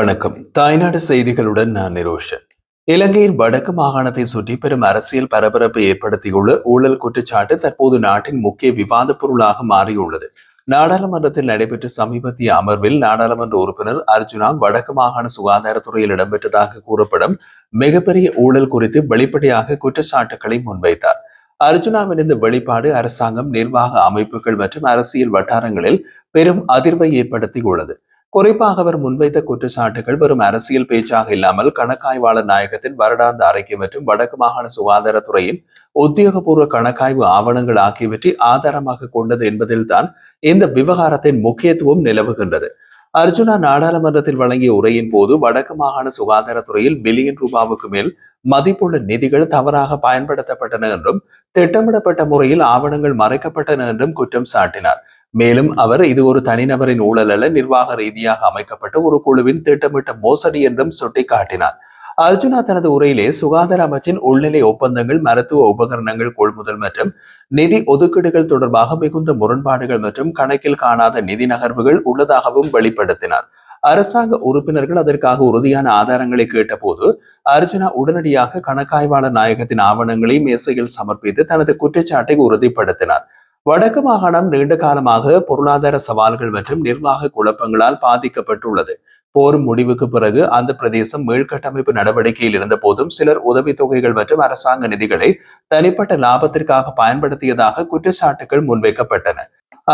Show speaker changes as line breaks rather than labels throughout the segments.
வணக்கம். தாய்நாடு செய்திகளுடன் நான் நிரோஷன். இலங்கையின் வடக்கு மாகாணத்தை சுற்றி பெரும் அரசியல் பரபரப்பை ஏற்படுத்தியுள்ள ஊழல் குற்றச்சாட்டு தற்போது நாட்டின் முக்கிய விவாத பொருளாக மாறியுள்ளது. நாடாளுமன்றத்தில் நடைபெற்ற சமீபத்திய அமர்வில் நாடாளுமன்ற உறுப்பினர் அர்ஜுனா வடக்கு மாகாண சுகாதாரத்துறையில் இடம்பெற்றதாக கூறப்படும் மிகப்பெரிய ஊழல் குறித்து வெளிப்படையாக குற்றச்சாட்டுகளை முன்வைத்தார். அர்ஜுனாவின் இந்த வெளிப்பாடு அரசாங்கம், நிர்வாக அமைப்புகள் மற்றும் அரசியல் வட்டாரங்களில் பெரும் அதிர்வை ஏற்படுத்தியுள்ளது. குறிப்பாக அவர் முன்வைத்த குற்றச்சாட்டுகள் வெறும் அரசியல் பேச்சாக இல்லாமல் கணக்காய்வாளர் நாயகத்தின் வருடாந்த அறிக்கை மற்றும் வடக்கு மாகாண சுகாதாரத்துறையின் உத்தியோகபூர்வ கணக்காய்வு ஆவணங்கள் ஆகியவற்றை ஆதாரமாக கொண்டது என்பதில்தான் இந்த விவகாரத்தின் முக்கியத்துவம் நிலவுகின்றது. அர்ஜுனா நாடாளுமன்றத்தில் வழங்கிய உரையின் போது வடக்கு மாகாண சுகாதாரத்துறையில் பில்லியன் ரூபாவுக்கு மேல் மதிப்புள்ள நிதிகள் தவறாக பயன்படுத்தப்பட்டன என்றும் திட்டமிடப்பட்ட முறையில் ஆவணங்கள் மறைக்கப்பட்டன என்றும் குற்றம் சாட்டினார். மேலும் அவர் இது ஒரு தனிநபரின் ஊழல் அல்ல, நிர்வாக ரீதியாக அமைக்கப்பட்ட ஒரு குழுவின் திட்டமிட்ட மோசடி என்றும் சுட்டிக்காட்டினார். அர்ஜுனா தனது உரையிலே சுகாதார அமைச்சின் உள்நிலை ஒப்பந்தங்கள், மருத்துவ உபகரணங்கள் கொள்முதல் மற்றும் நிதி ஒதுக்கீடுகள் தொடர்பாக மிகுந்த முரண்பாடுகள் மற்றும் கணக்கில் காணாத நிதி நகர்வுகள் உள்ளதாகவும் வெளிப்படுத்தினார். அரசாங்க உறுப்பினர்கள் அதற்காக உறுதியான ஆதாரங்களை கேட்டபோது அர்ஜுனா உடனடியாக கணக்காய்வாளர் நாயகத்தின் ஆவணங்களை மேசையில் சமர்ப்பித்து தனது குற்றச்சாட்டை உறுதிப்படுத்தினார். வடக்கு மாகாணம் நீண்ட காலமாக பொருளாதார சவால்கள் மற்றும் நிர்வாக குழப்பங்களால் பாதிக்கப்பட்டுள்ளது. போர் முடிவுக்கு பிறகு அந்த பிரதேசம் மீள்கட்டமைப்பு நடவடிக்கையில் இருந்த போதும் சிலர் உதவித்தொகைகள் மற்றும் அரசாங்க நிதிகளை தனிப்பட்ட லாபத்திற்காக பயன்படுத்தியதாக குற்றச்சாட்டுகள் முன்வைக்கப்பட்டன.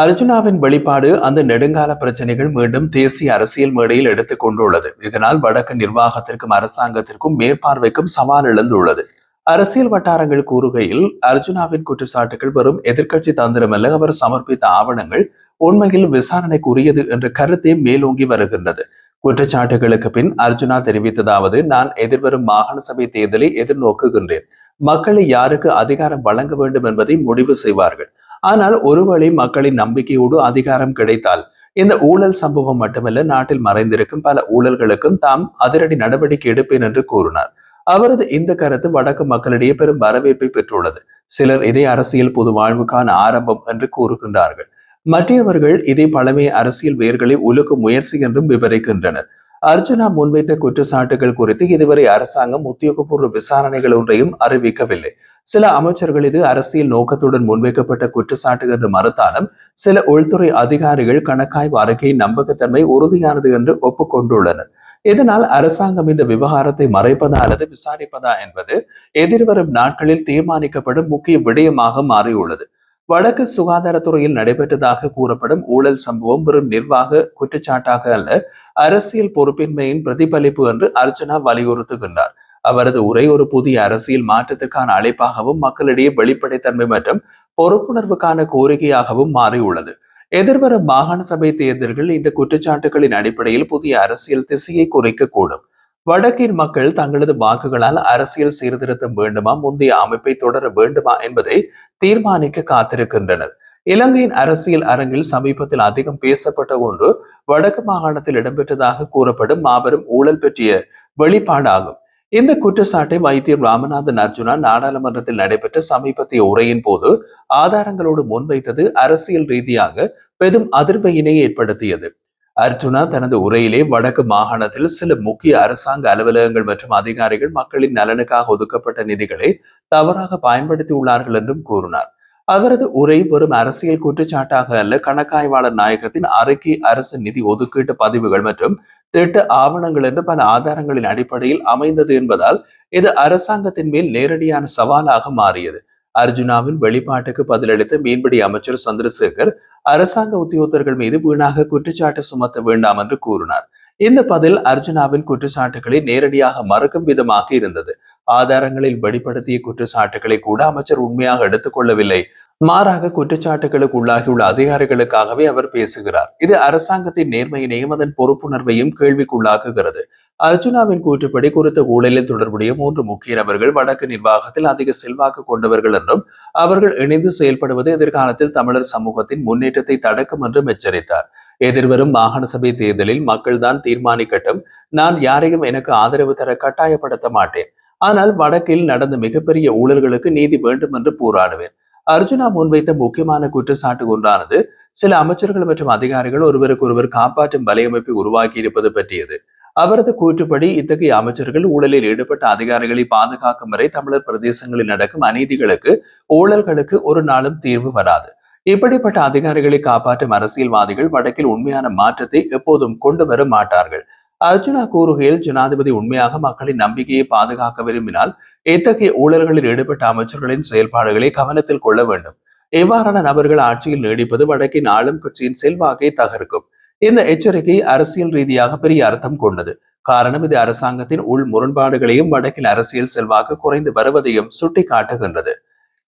அர்ஜுனாவின் வெளிப்பாடு அந்த நெடுங்கால பிரச்சனைகள் மீண்டும் தேசிய அரசியல் மேடையில் எடுத்துக் கொண்டுள்ளது. இதனால் வடக்கு நிர்வாகத்திற்கும் அரசாங்கத்திற்கும் மேற்பார்வைக்கும் சவால் எழுந்துள்ளது. அரசியல் வட்டாரங்கள் கூறுகையில் அர்ஜுனாவின் குற்றச்சாட்டுகள் வெறும் எதிர்க்கட்சி தந்திரமல்ல, அவர் சமர்ப்பித்த ஆவணங்கள் உண்மையில் விசாரணைக்குரியது என்ற கருத்தை மேலோங்கி வருகின்றது. குற்றச்சாட்டுகளுக்கு பின் அர்ஜுனா தெரிவித்ததாவது: நான் எதிர்வரும் மாகாண சபை தேர்தலை எதிர்நோக்குகின்றேன். மக்களை யாருக்கு அதிகாரம் வழங்க வேண்டும் என்பதை முடிவு செய்வார்கள். ஆனால் ஒருவேளை மக்களின் நம்பிக்கையோடு அதிகாரம் கிடைத்தால் இந்த ஊழல் சம்பவம் மட்டுமல்ல, நாட்டில் மறைந்திருக்கும் பல ஊழல்களுக்கும் தாம் அதிரடி நடவடிக்கை எடுப்பேன் என்று கூறினார். அவரது இந்த கருத்து வடக்கு மக்களிடையே பெரும் வரவேற்பை பெற்றுள்ளது. சிலர் இதை அரசியல் பொது வாழ்வுக்கான ஆரம்பம் என்று கூறுகின்றார்கள். மற்றவர்கள் இதை பழமைய அரசியல் வேர்களை உலுக்கும் முயற்சி என்றும் விவரிக்கின்றனர். அர்ஜுனா முன்வைத்த குற்றச்சாட்டுகள் குறித்து இதுவரை அரசாங்கம் உத்தியோகபூர்வ விசாரணைகள் ஒன்றையும் அறிவிக்கவில்லை. சில அமைச்சர்கள் இது அரசியல் நோக்கத்துடன் முன்வைக்கப்பட்ட குற்றச்சாட்டு என்று மறுத்தாலும் சில உள்துறை அதிகாரிகள் கணக்காய்வு அறிக்கையின் நம்பகத்தன்மை உறுதியானது என்று ஒப்புக்கொண்டுள்ளனர். இதனால் அரசாங்கம் இந்த விவகாரத்தை மறைப்பதா அல்லது விசாரிப்பதா என்பது எதிர்வரும் நாட்களில் தீர்மானிக்கப்படும் முக்கிய விடயமாக மாறியுள்ளது. வடக்கு சுகாதாரத்துறையில் நடைபெற்றதாக கூறப்படும் ஊழல் சம்பவம் வெறும் நிர்வாக குற்றச்சாட்டாக அல்ல, அரசியல் பொறுப்பின்மையின் பிரதிபலிப்பு என்று அர்ஜுனா வலியுறுத்துகின்றார். அவரது உரை ஒரு புதிய அரசியல் மாற்றத்துக்கான அழைப்பாகவும் மக்களிடையே வெளிப்படைத்தன்மை மற்றும் பொறுப்புணர்வுக்கான கோரிக்கையாகவும் மாறியுள்ளது. எதிர்வரும் மாகாண சபை தேர்தல்கள் இந்த குற்றச்சாட்டுகளின் அடிப்படையில் புதிய அரசியல் திசையை குறைக்கக்கூடும். வடக்கின் மக்கள் தங்களது வாக்குகளால் அரசியல் சீர்திருத்தம் வேண்டுமா, முந்தைய அமைப்பை தொடர வேண்டுமா என்பதை தீர்மானிக்க காத்திருக்கின்றனர். இலங்கையின் அரசியல் அரங்கில் சமீபத்தில் அதிகம் பேசப்பட்ட ஒன்று வடக்கு மாகாணத்தில் இடம்பெற்றதாக கூறப்படும் மாபெரும் ஊழல் பற்றிய வெளிப்பாடாகும். இந்த குற்றச்சாட்டை வைத்தியர் ராமநாதன் அர்ஜுனா நாடாளுமன்றத்தில் நடைபெற்ற சமீபத்திய உரையின் போது ஆதாரங்களோடு முன்வைத்தது அரசியல் ரீதியாக பெரும் அதிர்வையினை ஏற்படுத்தியது. அர்ஜுனா தனது உரையிலே வடக்கு மாகாணத்தில் சில முக்கிய அரசாங்க அலுவலகங்கள் மற்றும் அதிகாரிகள் மக்களின் நலனுக்காக ஒதுக்கப்பட்ட நிதிகளை தவறாக பயன்படுத்தியுள்ளார்கள் என்றும் கூறினார். அவரது உரை வெறும் அரசியல் குற்றச்சாட்டாக அல்ல, கணக்காய்வாளர் நாயகத்தின் அறிக்கை, அரசு நிதி ஒதுக்கீட்டு பதிவுகள் மற்றும் திட்ட ஆவணங்கள் என்று பல ஆதாரங்களின் அடிப்படையில் அமைந்தது என்பதால் இது அரசாங்கத்தின் மேல் நேரடியான சவாலாக மாறியது. அர்ஜுனாவின் வெளிப்பாட்டுக்கு பதிலளித்த மீன்பிடி அமைச்சர் சந்திரசேகர் அரசாங்க உத்தியோகத்தர்கள் மீது வீணாக குற்றச்சாட்டு சுமத்த வேண்டாம் என்று கூறினார். இந்த பதில் அர்ஜுனாவின் குற்றச்சாட்டுகளை நேரடியாக மறுக்கும் விதமாக இருந்தது. ஆதாரங்களில் வெளிப்படுத்திய குற்றச்சாட்டுகளை கூட அமைச்சர் உண்மையாக எடுத்துக் கொள்ளவில்லை. மாறாக குற்றச்சாட்டுகளுக்கு உள்ளாகியுள்ள அதிகாரிகளுக்காகவே அவர் பேசுகிறார். இது அரசாங்கத்தின் நேர்மையினையும் அதன் பொறுப்புணர்வையும் கேள்விக்குள்ளாக்குகிறது. அர்ஜுனாவின் கூற்றுப்படி குறித்த ஊழலில் தொடர்புடைய 3 முக்கிய நபர்கள் வடக்கு நிர்வாகத்தில் அதிக செல்வாக்கு கொண்டவர்கள் என்றும் அவர்கள் இணைந்து செயல்படுவது எதிர்காலத்தில் தமிழர் சமூகத்தின் முன்னேற்றத்தை தடுக்கும் என்றும் எச்சரித்தார். எதிர்வரும் மாகாண சபை தேர்தலில் மக்கள் தான் தீர்மானிக்கட்டும். நான் யாரையும் எனக்கு ஆதரவு தர கட்டாயப்படுத்த மாட்டேன். ஆனால் வடக்கில் நடந்த மிகப்பெரிய ஊழல்களுக்கு நீதி வேண்டும் என்று போராடுவேன். அர்ஜுனா முன்வைத்த முக்கியமான குற்றச்சாட்டு ஒன்றானது சில அமைச்சர்கள் மற்றும் அதிகாரிகள் ஒருவருக்கொருவர் காப்பாற்றும் வலையமைப்பை உருவாக்கி இருப்பது பற்றியது. அவரது கூற்றுப்படி இத்தகைய அமைச்சர்கள் ஊழலில் ஈடுபட்ட அதிகாரிகளை பாதுகாக்கும் வரை தமிழர் பிரதேசங்களில் நடக்கும் அநீதிகளுக்கு ஊழல்களுக்கு ஒரு நாளும் தீர்வு வராது. இப்படிப்பட்ட அதிகாரிகளை காப்பாற்றும் அரசியல்வாதிகள் வடக்கில் உண்மையான மாற்றத்தை எப்போதும் கொண்டு வர மாட்டார்கள். அர்ஜுனா கூறுகையில், ஜனாதிபதி உண்மையாக மக்களின் நம்பிக்கையை பாதுகாக்க விரும்பினால் இத்தகைய ஊழல்களில் ஈடுபட்ட அமைச்சர்களின் செயல்பாடுகளை கவனத்தில் கொள்ள வேண்டும். இவ்வாறான நபர்கள் ஆட்சியில் நீடிப்பது வடக்கின் ஆளும் கட்சியின் செல்வாக்கை தகர்க்கும். இந்த எச்சரிக்கை அரசியல் ரீதியாக பெரிய அர்த்தம் கொண்டது. காரணம், இது அரசாங்கத்தின் உள் முரண்பாடுகளையும் வடக்கில் அரசியல் செல்வாக்கு குறைந்து வருவதையும் சுட்டிக்காட்டுகின்றது.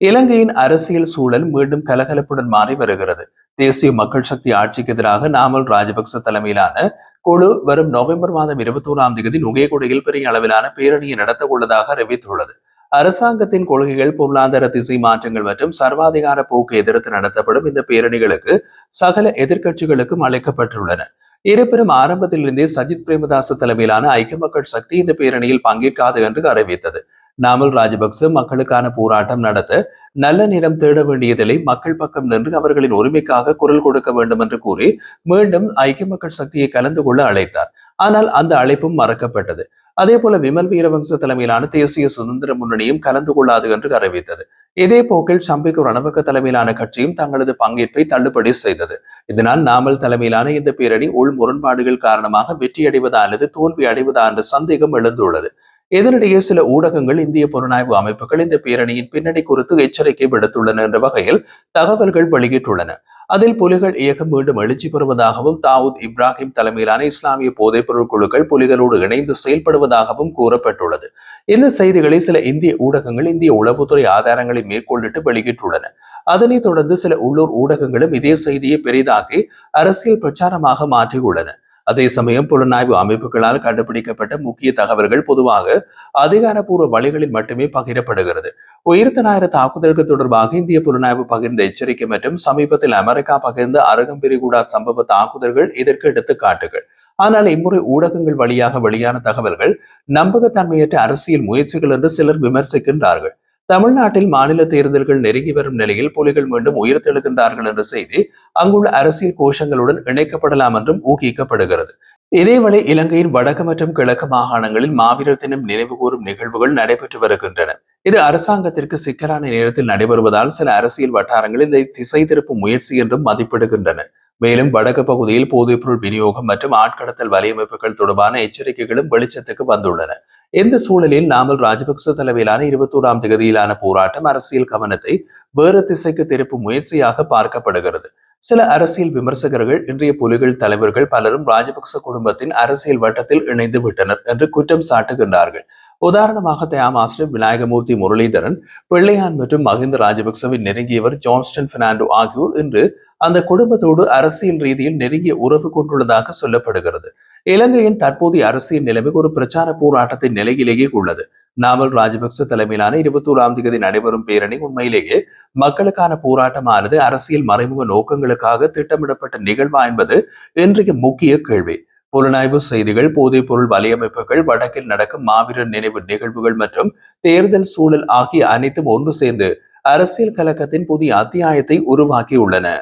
இலங்கையின் அரசியல் சூழல் மீண்டும் கலகலப்புடன் மாறி வருகிறது. தேசிய மக்கள் சக்தி ஆட்சிக்கு எதிராக நாமல் ராஜபக்ச தலைமையிலான குழு வரும் நவம்பர் மாதம் 21ஆம் தேதி நுகேகுடையில் பெரிய அளவிலான பேரணியை நடத்த உள்ளதாக அறிவித்துள்ளது. அரசாங்கத்தின் கொள்கைகள், பொருளாதார திசை மாற்றங்கள் மற்றும் சர்வாதிகார போக்கு எதிர்த்து நடத்தப்படும் இந்த பேரணிகளுக்கு சகல எதிர்க்கட்சிகளுக்கும் அழைக்கப்பட்டுள்ளன. இருப்பினும் ஆரம்பத்திலிருந்தே சஜித் பிரேமதாச தலைமையிலான ஐக்கிய மக்கள் சக்தி இந்த பேரணியில் பங்கேற்காது என்று அறிவித்தது. நாமல் ராஜபக்ச மக்களுக்கான போராட்டம் நடத்த நல்ல நேரம் தேட வேண்டியதில்லை, மக்கள் பக்கம் நின்று அவர்களின் உரிமைக்காக குரல் கொடுக்க வேண்டும் என்று கூறி மீண்டும் ஐக்கிய மக்கள் சக்தியை கலந்து கொள்ள அழைத்தார். ஆனால் அந்த அழைப்பும் மறக்கப்பட்டது. அதே போல விமல் வீரவங்ச தலைமையிலான தேசிய சுதந்திர முன்னணியும் கலந்து கொள்ளாது என்று அறிவித்தது. இதே போக்கில் சம்பிக்கு ரணவக்க தலைமையிலான கட்சியும் தங்களது பங்கேற்பை தள்ளுபடி செய்தது. இதனால் நாமல் தலைமையிலான இந்த பேரணி உள் முரண்பாடுகள் காரணமாக வெற்றியடைவதா அல்லது தோல்வி அடைவதா என்ற சந்தேகம் எழுந்துள்ளது. இதனிடையே சில ஊடகங்கள், இந்திய புலனாய்வு அமைப்புகள் இந்த பேரணியின் பின்னணி குறித்து எச்சரிக்கை விடுத்துள்ளன என்ற வகையில் தகவல்கள் வெளியிட்டுள்ளன. அதில் புலிகள் இயக்கம் மீண்டும் எழுச்சி பெறுவதாகவும், தாவூத் இப்ராஹிம் தலைமையிலான இஸ்லாமிய போதைப்பொருள் குழுக்கள் புலிகளோடு இணைந்து செயல்படுவதாகவும் கூறப்பட்டுள்ளது. இந்த செய்திகளை சில இந்திய ஊடகங்கள் இந்திய உளவுத்துறை ஆதாரங்களை மேற்கொள்ளிட்டு வெளியிட்டுள்ளன. அதனைத் தொடர்ந்து சில உள்ளூர் ஊடகங்களும் இதே செய்தியை பெரிதாக்கி அரசியல் பிரச்சாரமாக மாற்றியுள்ளன. அதே சமயம் புலனாய்வு அமைப்புகளால் கண்டுபிடிக்கப்பட்ட முக்கிய தகவல்கள் பொதுவாக அதிகாரப்பூர்வ வழிகளில் மட்டுமே பகிரப்படுகிறது. உயிர்த்த ஞாயிறு தாக்குதல்கள் தொடர்பாக இந்திய புலனாய்வு பகிர்ந்த எச்சரிக்கை மற்றும் சமீபத்தில் அமெரிக்கா பகிர்ந்த அரகம்பிரிகுடா சம்பவ தாக்குதல்கள் இதற்கு எடுத்துக்காட்டுகள். ஆனால் இம்முறை ஊடகங்கள் வழியாக வெளியான தகவல்கள் நம்பகத்தன்மையற்ற அரசியல் முயற்சிகள் என்று சிலர் விமர்சிக்கின்றார்கள். தமிழ்நாட்டில் மாநில தேர்தல்கள் நெருங்கி வரும் நிலையில் புலிகள் மீண்டும் உயிர்த்தெழுகின்றார்கள் என்ற செய்தி அங்குள்ள அரசியல் கோஷங்களுடன் இணைக்கப்படலாம் என்றும் ஊகிக்கப்படுகிறது. இதேவேளை இலங்கையின் வடக்கு மற்றும் கிழக்கு மாகாணங்களில் மாவீரர் தினம் நினைவு கூறும் நிகழ்வுகள் நடைபெற்று வருகின்றன. இது அரசாங்கத்திற்கு சிக்கலான நேரத்தில் நடைபெறுவதால் சில அரசியல் வட்டாரங்கள் இதை திசை திருப்பும் முயற்சி என்றும் மதிப்பிடுகின்றன. மேலும் வடக்கு பகுதியில் போதைப்பொருள் விநியோகம் மற்றும் ஆட்கடத்தல் வலையமைப்புகள் தொடர்பான எச்சரிக்கைகளும் வெளிச்சத்துக்கு வந்துள்ளன. இந்த சூழலில் நாமல் ராஜபக்ச தலைமையிலான 21ஆம் தேதியிலான போராட்டம் அரசியல் கவனத்தை வேறு திசைக்கு திருப்பும் முயற்சியாக பார்க்கப்படுகிறது. சில அரசியல் விமர்சகர்கள், இன்றைய புலிகள் தலைவர்கள் பலரும் ராஜபக்ச குடும்பத்தின் அரசியல் வட்டத்தில் இணைந்து விட்டனர் என்று குற்றம் சாட்டுகின்றார்கள். உதாரணமாக தயாமாஸ்டர் விநாயகமூர்த்தி முரளிதரன், பிள்ளையான் மற்றும் மஹிந்த ராஜபக்சவின் நெருங்கியவர் ஜான்ஸ்டன் பெர்னாண்டோ ஆகியோர் இன்று அந்த குடும்பத்தோடு அரசியல் ரீதியில் நெருங்கிய உறவு கொண்டுள்ளதாக சொல்லப்படுகிறது. இலங்கையின் தற்போதைய அரசியல் நிலைமை ஒரு பிரச்சார போராட்டத்தின் நிலையிலேயே உள்ளது. நாமல் ராஜபக்ச தலைமையிலான 21ஆம் தேதி நடைபெறும் பேரணி உண்மையிலேயே மக்களுக்கான போராட்டமானது அரசியல் மறைமுக நோக்கங்களுக்காக திட்டமிடப்பட்ட நிகழ்வா என்பது இன்றைய முக்கிய கேள்வி. புலனாய்வு செய்திகள், போதைப் பொருள் வலையமைப்புகள், வடக்கில் நடக்கும் மாவீரர் நினைவு நிகழ்வுகள் மற்றும் தேர்தல் சூழல் ஆகிய அனைத்தும் ஒன்று சேர்ந்து அரசியல் கலக்கத்தின் புதிய அத்தியாயத்தை உருவாக்கியுள்ளன.